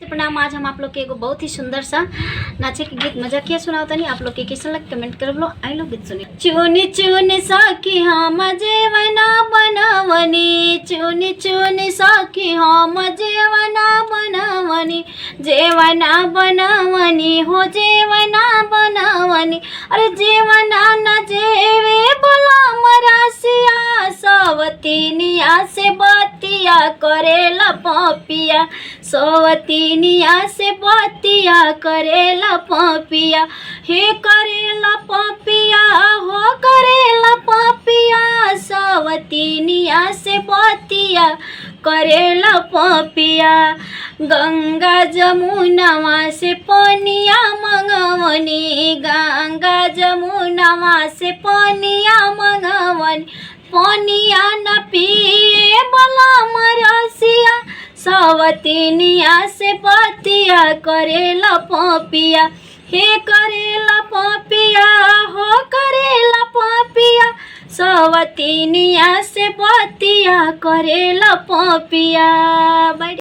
प्रणाम। आज हम आप लोग के एगो बहुत ही सुंदर सा नाचे के गीत मजाकिया सुनावता नहीं। आप लोग के कैसा लग कमेंट कर लो। आई लो गीत सुनिए। चुनी चुनी साखी हम जेवना बनवनी, चुनी चुनी साखी हम जेवना बनवनी, जेवना बनवनी हो जेवना बनवनी। अरे जेवना न जेवे बोला मरासिया, सवतीनिया से बतिया करेला पपिया, सवतीनिया से बतिया करेला पपिया। हे करेला पपिया हो करेला पपिया, सवतीनिया से बतिया करेला पपिया। गंगा जमुनवा से पनिया मंगवनी, गंगा जमुनवा से पनिया मंगवनी, पनिया न पिए बोला मरसिया, सवतीनिया से बतिया करेला पपिया। हे करेला पपिया हो करेला पपिया, सवतीनिया से बतिया करेला पपिया।